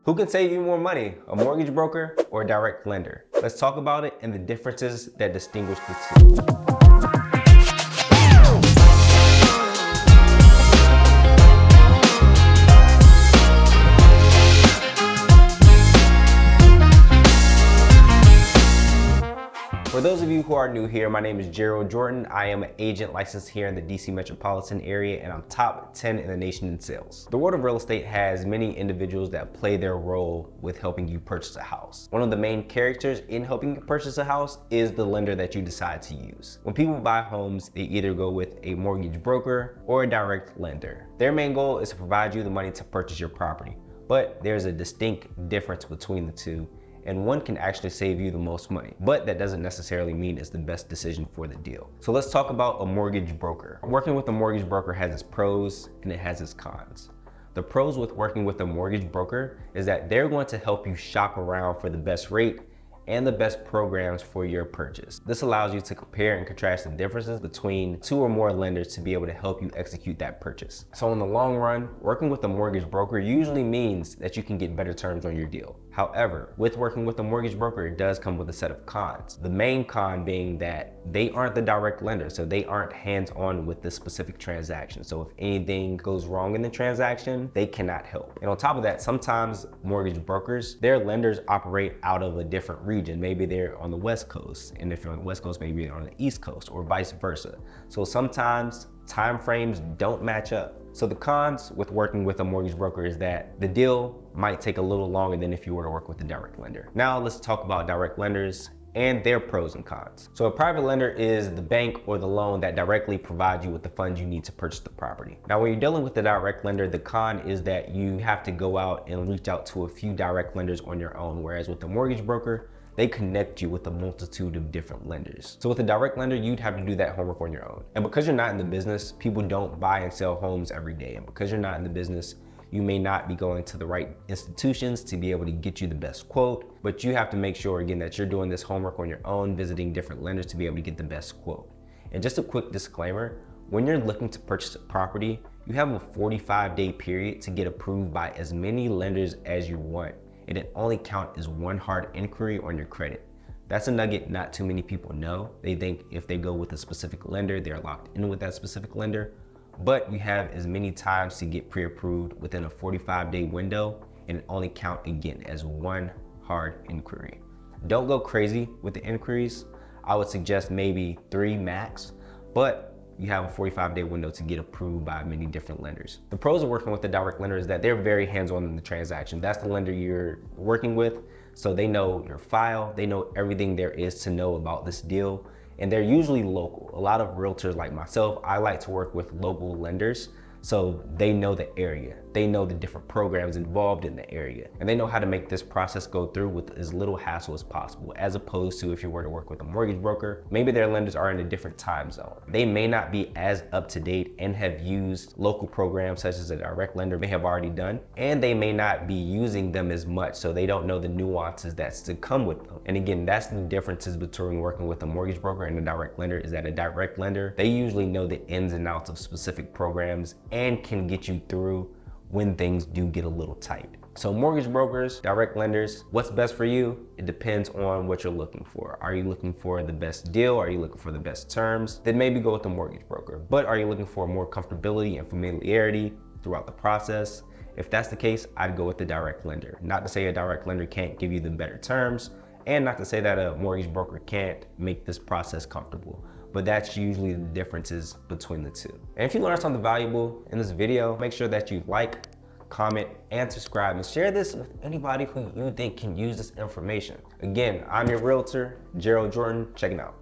Who can save you more money, a mortgage broker or a direct lender? Let's talk about it and the differences that distinguish the two. For those of you who are new here, my name is Gerald Jordan. I am an agent licensed here in the DC metropolitan area, and I'm top 10 in the nation in sales. The world of real estate has many individuals that play their role with helping you purchase a house. One of the main characters in helping you purchase a house is the lender that you decide to use. When people buy homes, they either go with a mortgage broker or a direct lender. Their main goal is to provide you the money to purchase your property, but there's a distinct difference between the two, and one can actually save you the most money, but that doesn't necessarily mean it's the best decision for the deal. So let's talk about a mortgage broker. Working with a mortgage broker has its pros and it has its cons. The pros with working with a mortgage broker is that they're going to help you shop around for the best rate and the best programs for your purchase. This allows you to compare and contrast the differences between two or more lenders to be able to help you execute that purchase. So in the long run, working with a mortgage broker usually means that you can get better terms on your deal. However, with working with a mortgage broker, it does come with a set of cons. The main con being that they aren't the direct lender, so they aren't hands-on with this specific transaction. So if anything goes wrong in the transaction, they cannot help. And on top of that, sometimes mortgage brokers, their lenders operate out of a different region. Maybe they're on the West Coast, and if you're on the West Coast, maybe you're on the East Coast, or vice versa. So sometimes time frames don't match up. So the cons with working with a mortgage broker is that the deal might take a little longer than if you were to work with a direct lender. Now let's talk about direct lenders and their pros and cons. So a private lender is the bank or the loan that directly provides you with the funds you need to purchase the property. Now, when you're dealing with the direct lender, the con is that you have to go out and reach out to a few direct lenders on your own, whereas with the mortgage broker, they connect you with a multitude of different lenders. So with a direct lender, you'd have to do that homework on your own. And because you're not in the business, people don't buy and sell homes every day. And because you're not in the business, you may not be going to the right institutions to be able to get you the best quote, but you have to make sure, again, that you're doing this homework on your own, visiting different lenders to be able to get the best quote. And just a quick disclaimer, when you're looking to purchase a property, you have a 45-day period to get approved by as many lenders as you want. And it only counts as one hard inquiry on your credit. That's a nugget not too many people know. They think if they go with a specific lender, they're locked in with that specific lender. But you have as many times to get pre-approved within a 45-day window, and it only counts again as one hard inquiry. Don't go crazy with the inquiries. I would suggest maybe 3 max, but you have a 45-day window to get approved by many different lenders. The pros of working with the direct lender is that they're very hands-on in the transaction. That's the lender you're working with, so they know your file, they know everything there is to know about this deal, and they're usually local. A lot of realtors like myself, I like to work with local lenders, so they know the area. They know the different programs involved in the area, and they know how to make this process go through with as little hassle as possible, as opposed to if you were to work with a mortgage broker, maybe their lenders are in a different time zone. They may not be as up to date and have used local programs such as a direct lender may have already done, and they may not be using them as much, so they don't know the nuances that's to come with them. And again, that's the differences between working with a mortgage broker and a direct lender, is that a direct lender, they usually know the ins and outs of specific programs and can get you through when things do get a little tight. So mortgage brokers, direct lenders, what's best for you? It depends on what you're looking for. Are you looking for the best deal? Are you looking for the best terms? Then maybe go with a mortgage broker. But are you looking for more comfortability and familiarity throughout the process? If that's the case, I'd go with the direct lender. Not to say a direct lender can't give you the better terms, and not to say that a mortgage broker can't make this process comfortable, but that's usually the differences between the two. And if you learned something valuable in this video, make sure that you like, comment, and subscribe, and share this with anybody who you think can use this information. Again, I'm your realtor, Gerald Jordan, checking out.